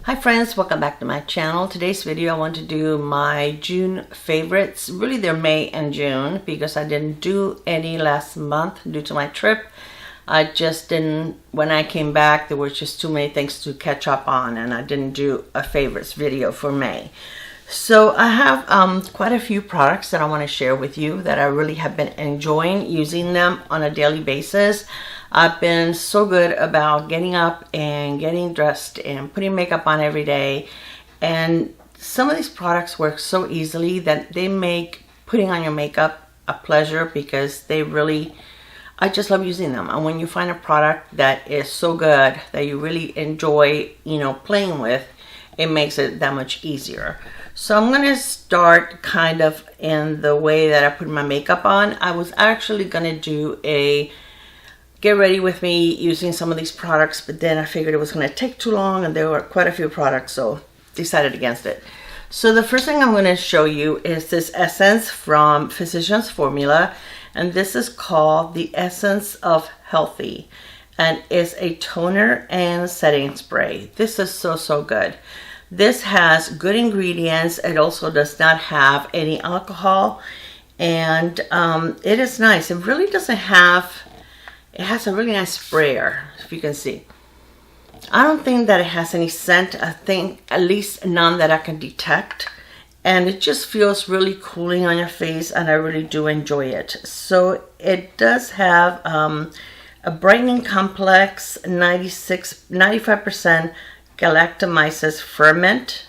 Hi friends, welcome back to my channel. Today's video I want to do my June favorites. Really they're May and June because I didn't do any last month due to my trip. I just didn't, when I came back there were just too many things to catch up on and I didn't do a favorites video for May. So I have quite a few products that I want to share with you that I really have been enjoying using them on a daily basis. I've been so good about getting up and getting dressed and putting makeup on every day, and some of these products work so easily that they make putting on your makeup a pleasure because they really, I just love using them. And when you find a product that is so good that you really enjoy, playing with, it makes it that much easier. So I'm going to start kind of in the way that I put my makeup on. I was actually going to do a get ready with me using some of these products, but then I figured it was going to take too long and there were quite a few products, so decided against it. So the first thing I'm going to show you is this essence from Physicians Formula, and this is called the Essence of Healthy, and is a toner and setting spray. This is so good. This has good ingredients. It also does not have any alcohol, and it is nice. It really doesn't have, it has a really nice sprayer, if you can see. I don't think that it has any scent. I think at least none that I can detect. And it just feels really cooling on your face, and I really do enjoy it. So it does have a brightening complex, 95% galactomyces ferment.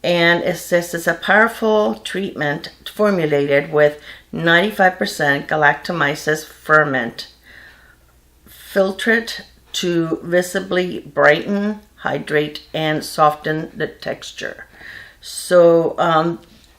And it says it's a powerful treatment formulated with 95% galactomyces ferment, filtered to visibly brighten, hydrate, and soften the texture. So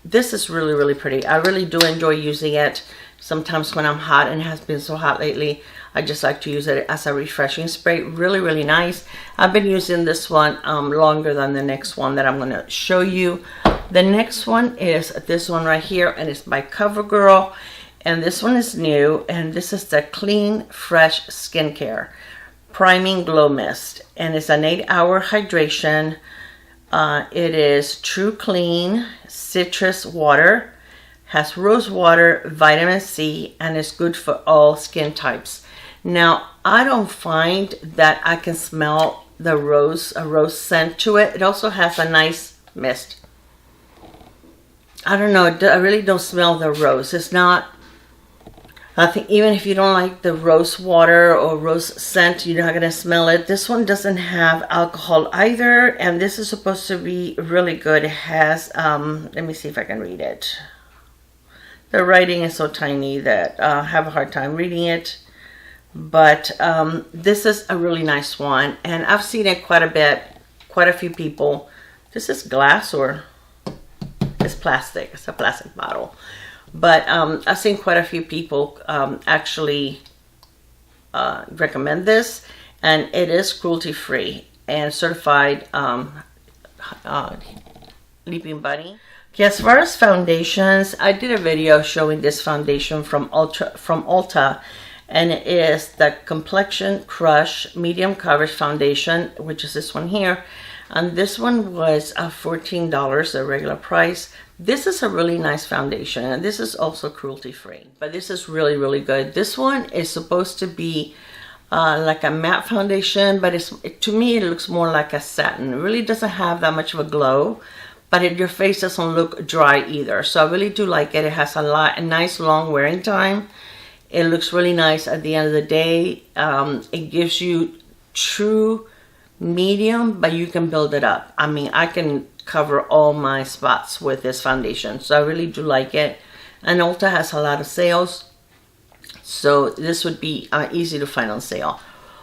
this is really pretty. I really do enjoy using it. Sometimes when I'm hot, and it has been so hot lately, I just like to use it as a refreshing spray. Really nice. I've been using this one longer than the next one that I'm going to show you. The next one is this one right here, and it's by Covergirl, and this one is new, and this is the Clean Fresh Skincare Priming Glow Mist, and it's an 8-hour hydration. It is true clean citrus water, has rose water, vitamin C, and is good for all skin types. Now, I don't find that I can smell the rose scent to it. It also has a nice mist. I don't know, I really don't smell the rose. It's not, I think even if you don't like the rose water or rose scent, you're not going to smell it. This one doesn't have alcohol either, and this is supposed to be really good. It has, let me see if I can read it. The writing is so tiny that I have a hard time reading it. But this is a really nice one, and I've seen it quite a bit, quite a few people. This is glass, or it's plastic. It's a plastic bottle. But I've seen quite a few people actually recommend this, and it is cruelty-free and certified Leaping Bunny. Okay, as far as foundations, I did a video showing this foundation from Ulta, and it is the Complexion Crush Medium Coverage Foundation, which is this one here. And this one was $14, the regular price. This is a really nice foundation, and this is also cruelty-free. But this is really good. This one is supposed to be like a matte foundation, but to me it looks more like a satin. It really doesn't have that much of a glow, but your face doesn't look dry either. So I really do like it. It has a nice long wearing time. It looks really nice at the end of the day. It gives you true medium, but you can build it up. I mean, I can cover all my spots with this foundation, so I really do like it. And Ulta has a lot of sales, so this would be easy to find on sale.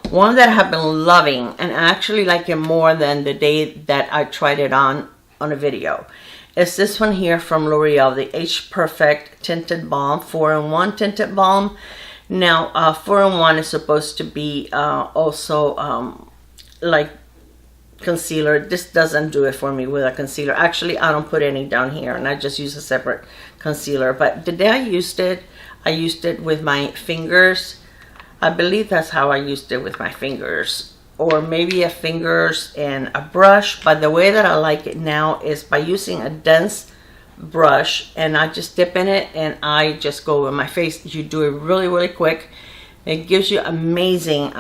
One that I have been loving, and I actually like it more than the day that I tried it on a video, is this one here from Loreal, the Age Perfect Tinted Balm, 4-in-1 Tinted Balm. Now, 4-in-1 is supposed to be also like concealer. This doesn't do it for me with a concealer. Actually, I don't put any down here, and I just use a separate concealer. But the day I used it with my fingers. I believe that's how I used it, with my fingers. or maybe a fingers and a brush, but the way that I like it now is by using a dense brush, and I just dip in it and I just go with my face. You do it really, really quick. It gives you amazing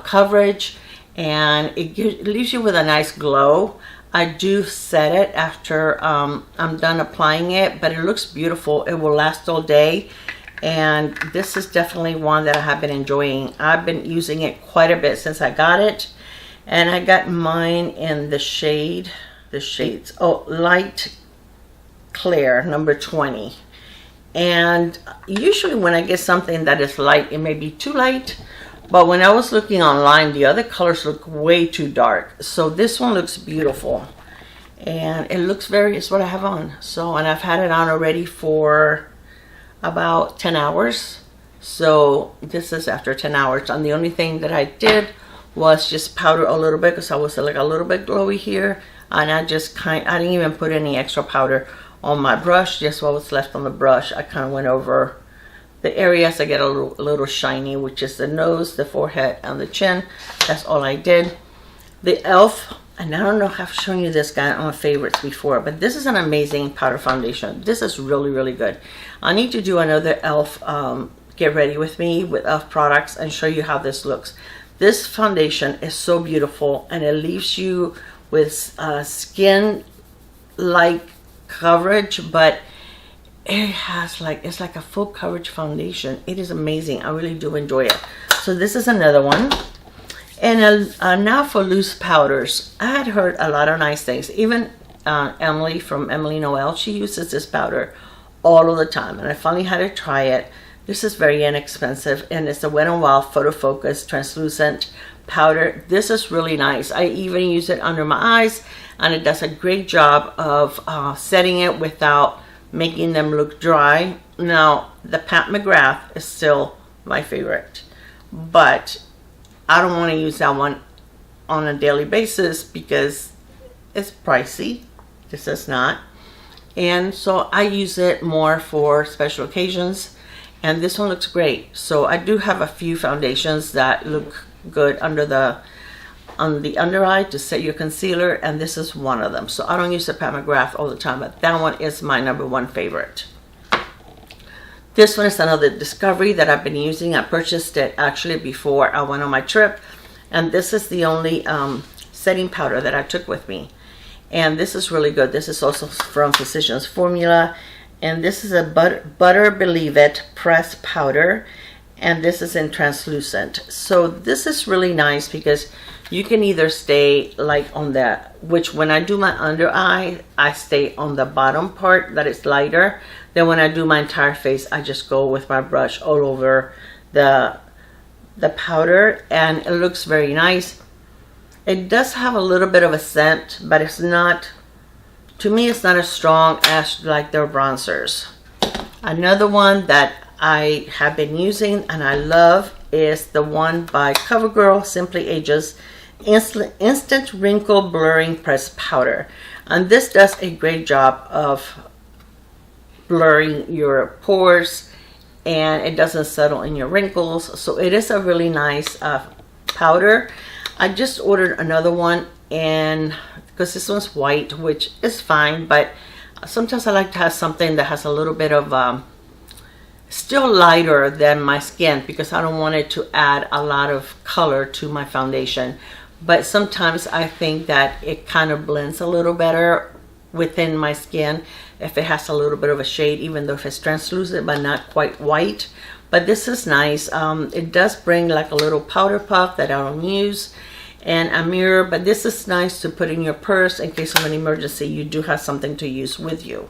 coverage, and it leaves you with a nice glow. I do set it after I'm done applying it, but it looks beautiful. It will last all day, and this is definitely one that I have been enjoying. I've been using it quite a bit since I got it, and I got mine in the shades, Light Clear number 20. And usually when I get something that is light, it may be too light, but when I was looking online, the other colors look way too dark. So this one looks beautiful, and it looks it's what I have on. So, and I've had it on already for about 10 hours. So this is after 10 hours. And the only thing that I did was just powder a little bit, because I was like a little bit glowy here, and I didn't even put any extra powder on my brush, just what was left on the brush. I kind of went over the areas that get a little shiny, which is the nose, the forehead, and the chin. That's all I did. The e.l.f., and I don't know if I've shown you this guy on my favorites before, but this is an amazing powder foundation. This is really, really good. I need to do another e.l.f. Get ready with me with e.l.f. products and show you how this looks. This foundation is so beautiful, and it leaves you with skin-like coverage, but it has it's like a full coverage foundation. It is amazing. I really do enjoy it. So this is another one. And now for loose powders. I had heard a lot of nice things. Even Emily from Emily Noel, she uses this powder all of the time, and I finally had to try it. This is very inexpensive, and it's a Wet n Wild Photo Focus translucent powder. This is really nice. I even use it under my eyes, and it does a great job of setting it without making them look dry. Now, the Pat McGrath is still my favorite, but I don't want to use that one on a daily basis because it's pricey. This is not. And so I use it more for special occasions, and this one looks great. So I do have a few foundations that look good on the under eye to set your concealer, and this is one of them. So I don't use the Pat McGrath all the time, but that one is my #1 favorite. This one is another discovery that I've been using. I purchased it actually before I went on my trip, and this is the only setting powder that I took with me, and this is really good. This is also from Physicians Formula, and this is a Butter Believe It pressed powder, and this is in translucent. So this is really nice because you can either stay like on which when I do my under eye, I stay on the bottom part that is lighter. Then when I do my entire face, I just go with my brush all over the powder, and it looks very nice. It does have a little bit of a scent, but it's not, to me, it's not as strong as like their bronzers. Another one that I have been using and I love is the one by Covergirl, Simply Ages Instant Wrinkle Blurring Pressed Powder. And this does a great job of blurring your pores, and it doesn't settle in your wrinkles. So it is a really nice powder. I just ordered another one, and because this one's white, which is fine, but sometimes I like to have something that has a little bit of still lighter than my skin, because I don't want it to add a lot of color to my foundation. But sometimes I think that it kind of blends a little better within my skin if it has a little bit of a shade, even though if it's translucent but not quite white. But this is nice. It does bring like a little powder puff that I don't use, and a mirror, but this is nice to put in your purse in case of an emergency. You do have something to use with you.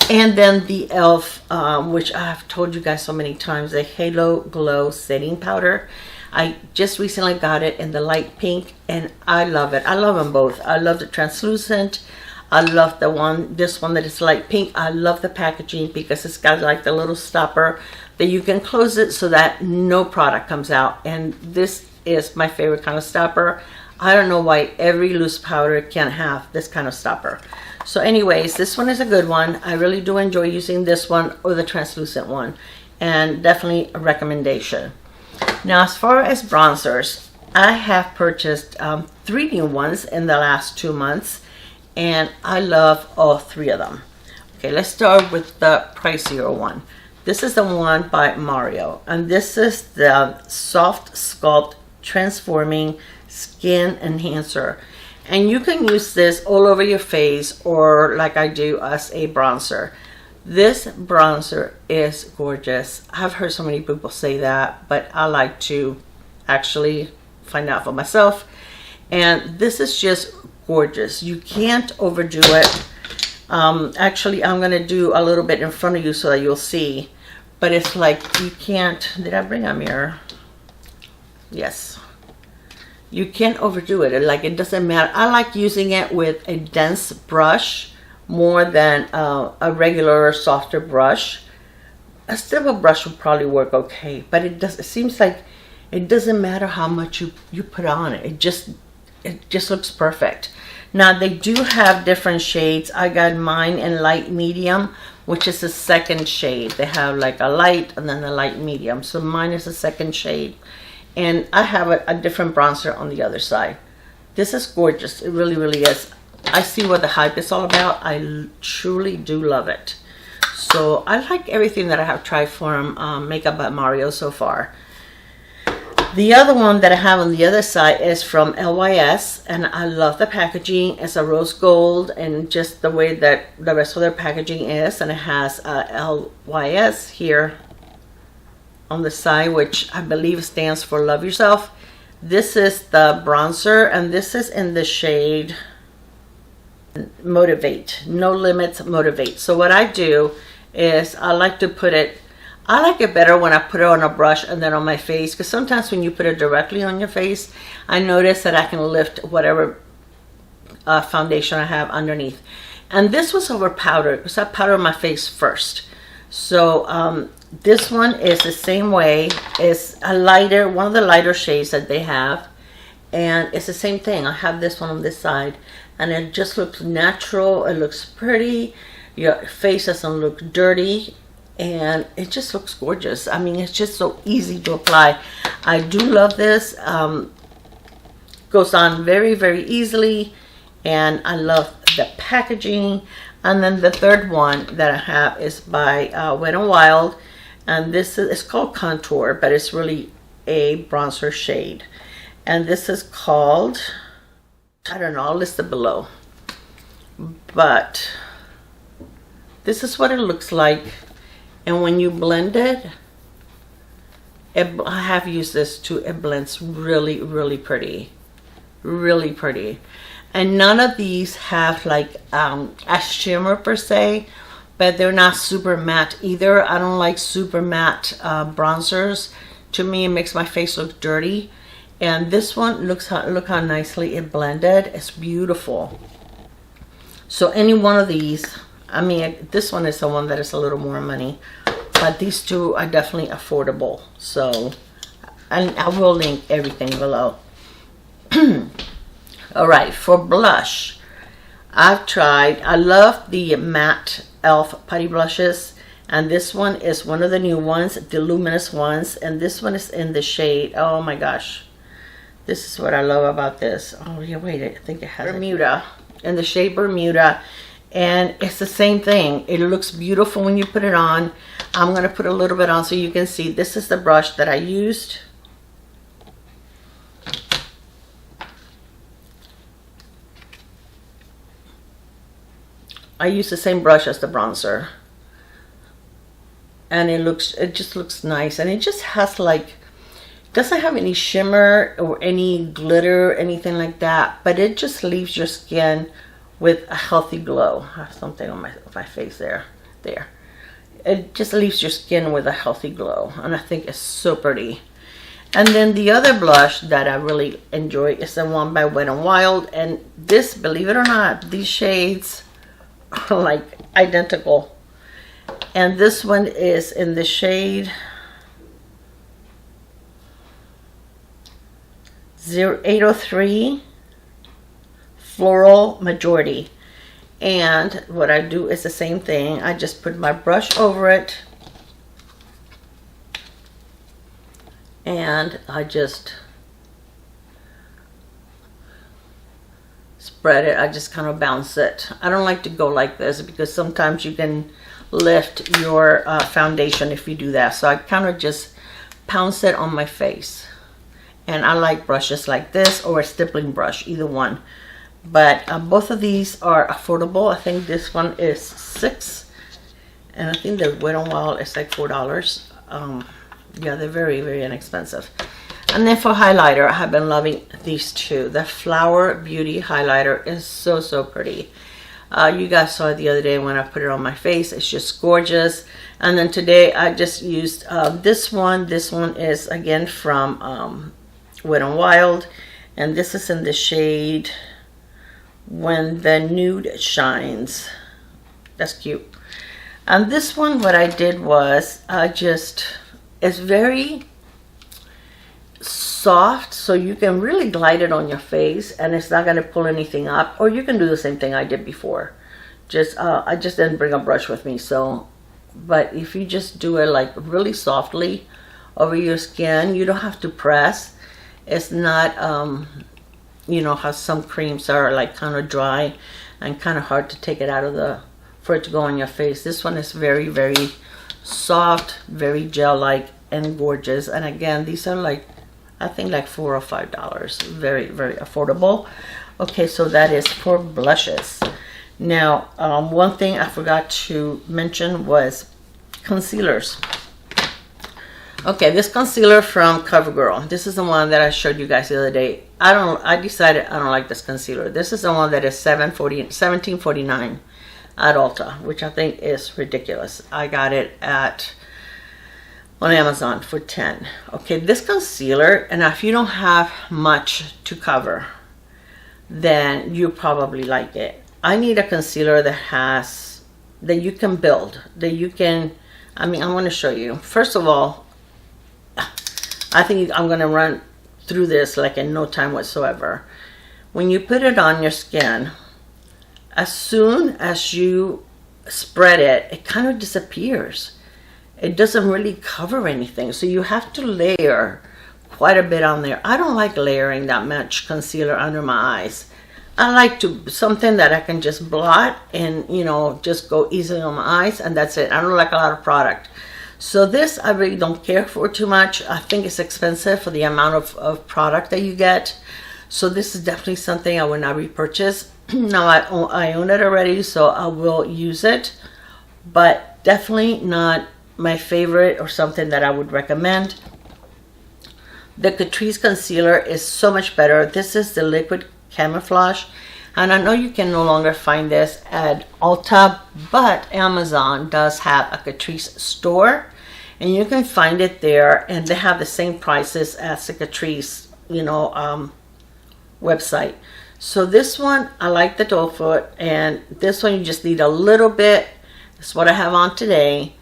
And then the e.l.f., which I've told you guys so many times, the Halo Glow Setting Powder. I just recently got it in the light pink, and I love it. I love them both. I love the translucent. I love this one that is light pink. I love the packaging because it's got like the little stopper that you can close it so that no product comes out. And this is my favorite kind of stopper. I don't know why every loose powder can't have this kind of stopper. So anyways, this one is a good one. I really do enjoy using this one or the translucent one, and definitely a recommendation. Now, as far as bronzers, I have purchased 3 new ones in the last 2 months, and I love all 3 of them. Okay, let's start with the pricier one. This is the one by Mario, and this is the Soft Sculpt Transforming Skin Enhancer. And you can use this all over your face, or like I do, as a bronzer. This bronzer is gorgeous. I've heard so many people say that, but I like to actually find out for myself. And this is just gorgeous. You can't overdo it. Actually, I'm going to do a little bit in front of you so that you'll see. But it's like you can't... Did I bring a mirror? Yes. You can't overdo it. Like, it doesn't matter. I like using it with a dense brush more than a regular softer brush. A silver brush would probably work okay, but it seems like it doesn't matter how much you put on it. It just looks perfect. Now they do have different shades. I got mine in light medium, which is the second shade. They have like a light and then a light medium. So mine is the second shade. And I have a different bronzer on the other side. This is gorgeous. It really, really is. I see what the hype is all about. I truly do love it. So I like everything that I have tried from Makeup by Mario so far. The other one that I have on the other side is from LYS, and I love the packaging. It's a rose gold, and just the way that the rest of their packaging is, and it has LYS here on the side, which I believe stands for Love Yourself. This is the bronzer, and this is in the shade Motivate. No Limits Motivate. So what I do is I like to put it, I like it better when I put it on a brush and then on my face, because sometimes when you put it directly on your face, I notice that I can lift whatever foundation I have underneath. And this was over powder, because I powdered my face first. So this one is the same way. It's a lighter, one of the lighter shades that they have, and it's the same thing. I have this one on this side, and it just looks natural. It looks pretty. Your face doesn't look dirty, and it just looks gorgeous. I mean, it's just so easy to apply. I do love this. Goes on very, very easily, and I love the packaging. And then the third one that I have is by Wet n Wild, and this is, it's called Contour, but it's really a bronzer shade. And this is called, I don't know, I'll list it below. But this is what it looks like. And when you blend it, I have used this too, it blends really, really pretty. Really pretty. And none of these have like a shimmer per se, but they're not super matte either. I don't like super matte bronzers. To me, it makes my face look dirty. And this one, look how nicely it blended. It's beautiful. So any one of these, I mean, this one is the one that is a little more money, but these two are definitely affordable. So, and I will link everything below. All right, for blush, I've tried, I love the matte e.l.f. putty blushes, and this one is one of the new ones, the Luminous ones, and this one is in the shade, oh my gosh, this is what I love about this. Oh yeah, wait, I think it has Bermuda, in the shade Bermuda, and it's the same thing. It looks beautiful when you put it on. I'm going to put a little bit on so you can see. This is the brush that I used. I use the same brush as the bronzer, and it just looks nice, and it just has like, doesn't have any shimmer or any glitter, anything like that, but it just leaves your skin with a healthy glow. I have something on my face there. It just leaves your skin with a healthy glow, and I think it's so pretty. And then the other blush that I really enjoy is the one by Wet n Wild, and this, believe it or not, these shades are like identical. And this one is in the shade 0803 Floral Majority. And what I do is the same thing. I just put my brush over it, and I just spread it, I just kind of bounce it. I don't like to go like this because sometimes you can lift your foundation if you do that. So I kind of just pounce it on my face. And I like brushes like this or a stippling brush, either one. But both of these are affordable. I think this one is $6, and I think the Wet n Wild is like $4. Yeah, they're very, very inexpensive. And then for highlighter, I have been loving these two. The Flower Beauty highlighter is so, so pretty. You guys saw it the other day when I put it on my face. It's just gorgeous. And then today I just used this one. This one is again from Wet n Wild, and this is in the shade When the Nude Shines. That's cute. And this one, what I did was it's very soft, so you can really glide it on your face and it's not going to pull anything up. Or you can do the same thing I did before. I just didn't bring a brush with me, so but if you just do it like really softly over your skin, you don't have to press. It's not you know how some creams are like kind of dry and kind of hard to take it out of for it to go on your face. This one is very, very soft, very gel-like and gorgeous. And again, these are like, I think like $4 or $5. Very, very affordable. Okay, so that is for blushes. Now, one thing I forgot to mention was concealers. Okay, this concealer from Covergirl. This is the one that I showed you guys the other day. I decided I don't like this concealer. This is the one that is $17.49 at Ulta, which I think is ridiculous. I got it on Amazon for $10. Okay, this concealer, and if you don't have much to cover, then you probably like it. I need a concealer that you can build, that you can, I mean, I want to show you. First of all, I think I'm going to run through this like in no time whatsoever. When you put it on your skin, as soon as you spread it, it kind of disappears. It doesn't really cover anything, so you have to layer quite a bit on there. I don't like layering that much concealer under my eyes. I like something that I can just blot and, you know, just go easily on my eyes, and that's it. I don't like a lot of product. So this I really don't care for too much. I think it's expensive for the amount of product that you get. So this is definitely something I will not repurchase. Now I own it already, so I will use it, but definitely not my favorite or something that I would recommend. The Catrice concealer is so much better. This is the liquid Camouflage, and I know you can no longer find this at Ulta, but Amazon does have a Catrice store, and you can find it there, and they have the same prices as the Catrice, you know, website. So this one, I like the doe foot, and this one you just need a little bit. That's what I have on today,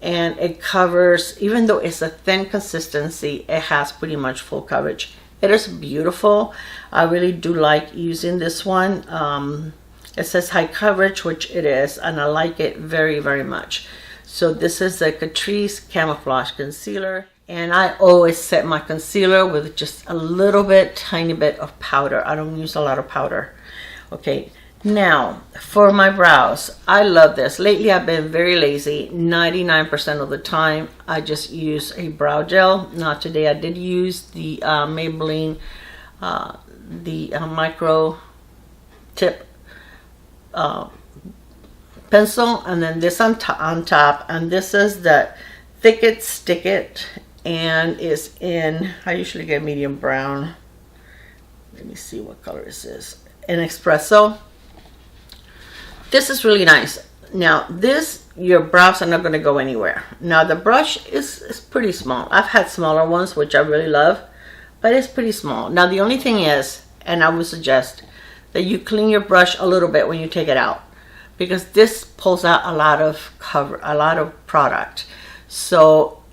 and it covers, even though it's a thin consistency, it has pretty much full coverage. It is beautiful. I really do like using this one. It says high coverage, which it is, and I like it very, very much. So this is the Catrice Camouflage Concealer, and I always set my concealer with just a little bit, tiny bit of powder. I don't use a lot of powder. Okay, now for my brows, I love this. Lately I've been very lazy. 99% of the time I just use a brow gel. Now today I did use the Maybelline micro tip pencil, and then this on top, and this is the Thick It Stick It, and is in, I usually get medium brown. Let me see what color is this, in espresso. This is really nice. Now this, your brows are not going to go anywhere. Now the brush is pretty small. I've had smaller ones which I really love, but it's pretty small. Now the only thing is, and I would suggest that you clean your brush a little bit when you take it out, because this pulls out a lot of product. So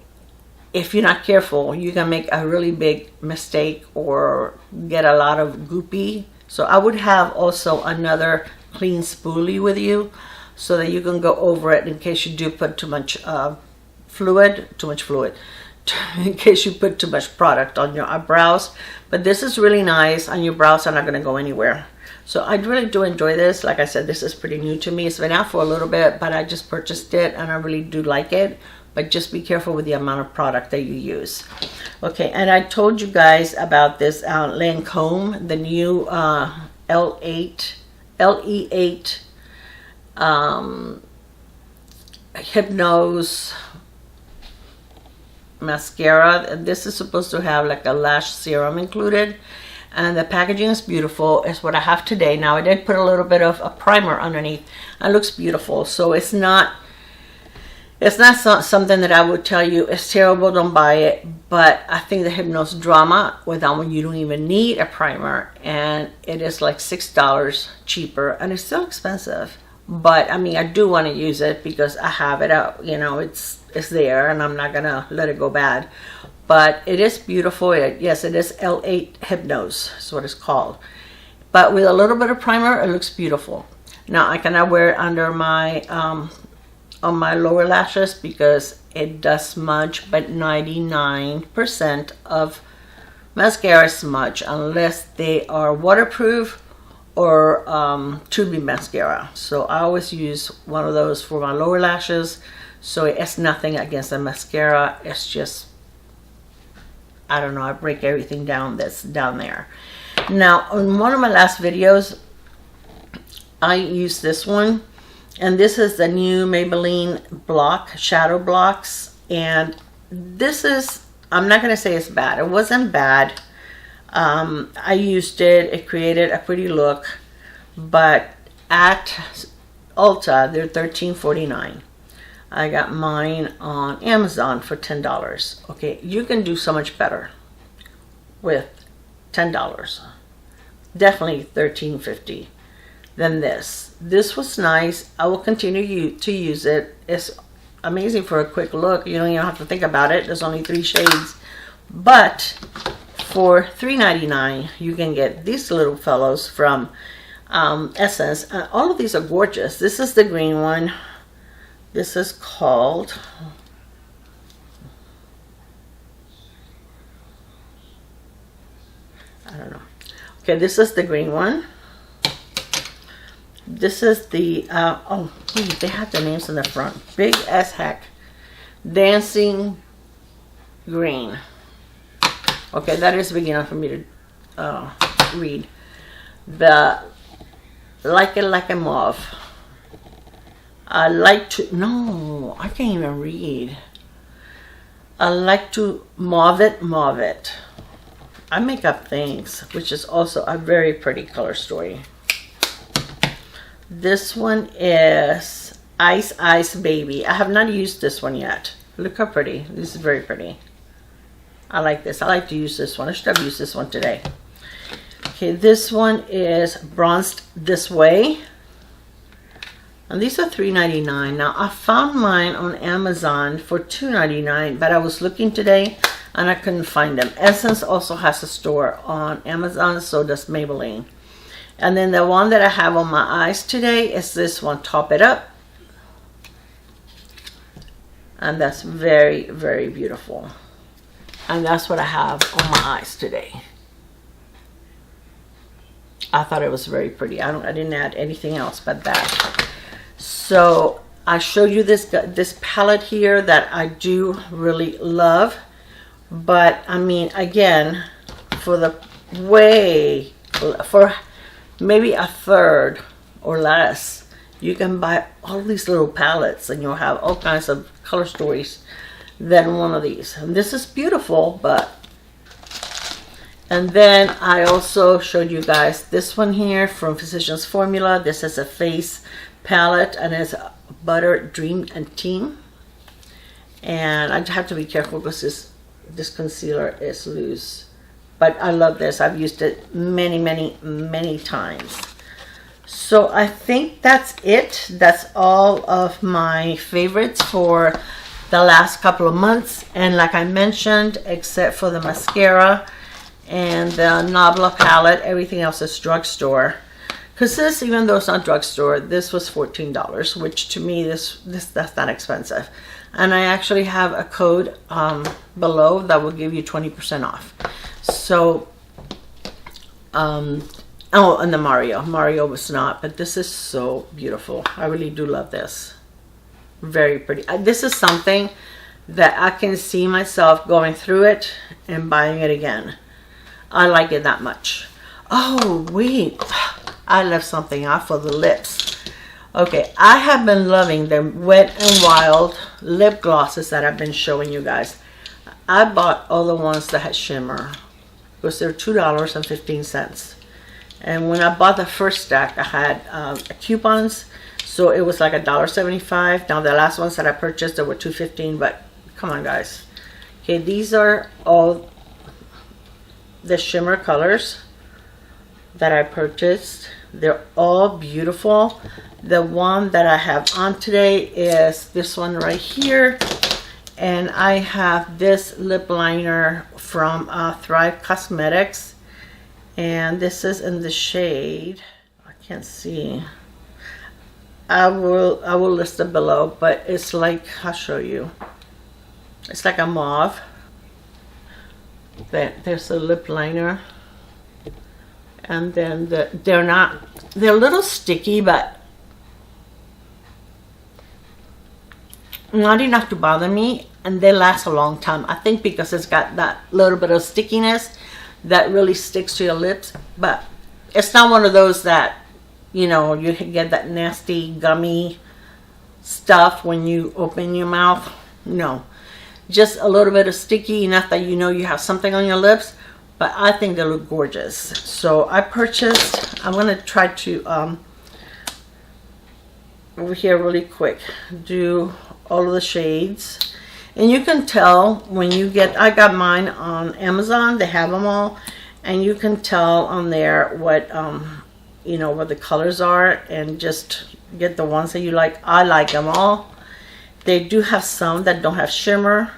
if you're not careful, you can make a really big mistake or get a lot of goopy. So I would have also another clean spoolie with you, so that you can go over it in case you do put too much fluid, in case you put too much product on your brows. But this is really nice, and your brows are not going to go anywhere. So I really do enjoy this. Like I said, this is pretty new to me. It's been out for a little bit, but I just purchased it and I really do like it. But just be careful with the amount of product that you use. Okay, and I told you guys about this Lancome, the new LE8 Hypnose mascara. This is supposed to have like a lash serum included, and the packaging is beautiful. It's what I have today. Now I did put a little bit of a primer underneath. It looks beautiful. So it's not something that I would tell you it's terrible, don't buy it. But I think the Hypnose Drama, with that one you don't even need a primer, and it is like $6 cheaper, and it's still expensive. But I mean, I do want to use it because I have it out, you know, it's there, and I'm not gonna let it go bad. But it is beautiful. Yes, it is L8 Hypnose, is what it's called. But with a little bit of primer, it looks beautiful. Now I cannot wear it under my on my lower lashes because it does smudge, but 99% of mascara smudge unless they are waterproof or tubing mascara. So I always use one of those for my lower lashes. So it's nothing against the mascara. It's just, I don't know, I break everything down that's down there. Now, on one of my last videos, I used this one. And this is the new Maybelline Shadow Blocks. And this is, I'm not going to say it's bad. It wasn't bad. I used it. It created a pretty look. But at Ulta, they're $13.49. I got mine on Amazon for $10. Okay, you can do so much better with $10. Definitely $13.50 than this. This was nice. I will continue to use it. It's amazing for a quick look. You don't even have to think about it. There's only 3 shades. But for $3.99, you can get these little fellows from Essence. All of these are gorgeous. This is the green one. This is called, I don't know. Okay, this is the green one. This is the, oh, they have the names in the front. Big as heck. Dancing Green. Okay, that is big enough for me to read. The Like It Like a Mauve. I like to, no, I can't even read. I like to mauve it. I make up things, which is also a very pretty color story. This one is Ice Ice Baby. I have not used this one yet. Look how pretty. This is very pretty. I like this. I like to use this one. I should have used this one today. Okay, this one is Bronzed This Way. And these are $3.99. Now, I found mine on Amazon for $2.99, but I was looking today and I couldn't find them. Essence also has a store on Amazon, so does Maybelline. And then the one that I have on my eyes today is this one, Top It Up. And that's very, very beautiful. And that's what I have on my eyes today. I thought it was very pretty. I didn't add anything else but that. So I showed you this palette here that I do really love. But I mean, again, for maybe a third or less, you can buy all these little palettes and you'll have all kinds of color stories than one of these. And this is beautiful, but, and then I also showed you guys this one here from Physicians Formula. This is a face palette and it's Butter Dream and Team. And I have to be careful because this concealer is loose. But I love this. I've used it many, many, many times. So I think that's it. That's all of my favorites for the last couple of months. And like I mentioned, except for the mascara and the Nabla palette, everything else is drugstore. Because this, even though it's not drugstore, this was $14, which to me, that's not expensive. And I actually have a code below that will give you 20% off. So Oh, and the Mario was not, but this is so beautiful. I really do love this. Very pretty. This is something that I can see myself going through it and buying it again. I like it that much. Oh, wait. I left something out for the lips. Okay, I have been loving the Wet n Wild lip glosses that I've been showing you guys. I bought all the ones that had shimmer because they're $2.15. And when I bought the first stack, I had coupons, so it was like $1.75. Now the last ones that I purchased, they were $2.15. But come on, guys. Okay, these are all the shimmer colors that I purchased. They're all beautiful. The one that I have on today is this one right here, and I have this lip liner from Thrive Cosmetics, and this is in the shade, I can't see, I will list it below, but it's like, I'll show you, it's like a mauve. There's a lip liner. And then they're a little sticky, but not enough to bother me, and they last a long time. I think because it's got that little bit of stickiness that really sticks to your lips, but it's not one of those that, you know, you can get that nasty gummy stuff when you open your mouth. No, just a little bit of sticky, enough that you know you have something on your lips. But I think they look gorgeous. So I purchased, I'm going to try to, over here really quick, do all of the shades. And you can tell when you get, I got mine on Amazon, they have them all. And you can tell on there what, you know, what the colors are, and just get the ones that you like. I like them all. They do have some that don't have shimmer.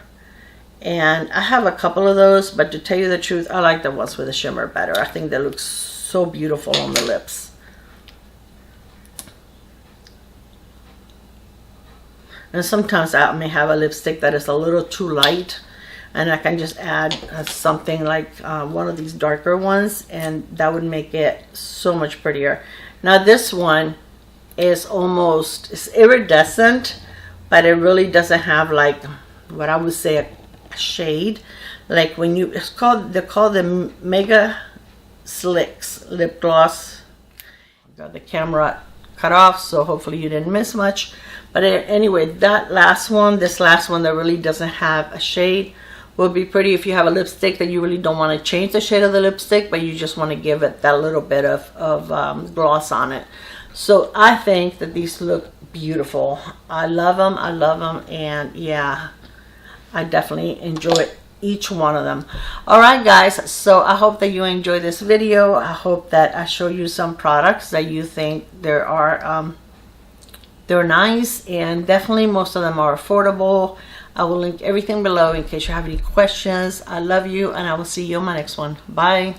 And I have a couple of those, but to tell you the truth, I like the ones with the shimmer better. I think they look so beautiful on the lips. And sometimes I may have a lipstick that is a little too light, and I can just add something like one of these darker ones, and that would make it so much prettier. Now this one is almost, it's iridescent, but it really doesn't have like what I would say a shade. Like when you, it's called, they're called the Mega Slicks lip gloss. Got the camera cut off, so hopefully you didn't miss much. But anyway, that last one, this last one that really doesn't have a shade, will be pretty if you have a lipstick that you really don't want to change the shade of the lipstick, but you just want to give it that little bit of gloss on it. So I think that these look beautiful. I love them, and yeah, I definitely enjoy each one of them. All right, guys, so I hope that you enjoy this video. I hope that I show you some products that you think there are they're nice, and definitely most of them are affordable. I will link everything below in case you have any questions. I love you, and I will see you on my next one. Bye.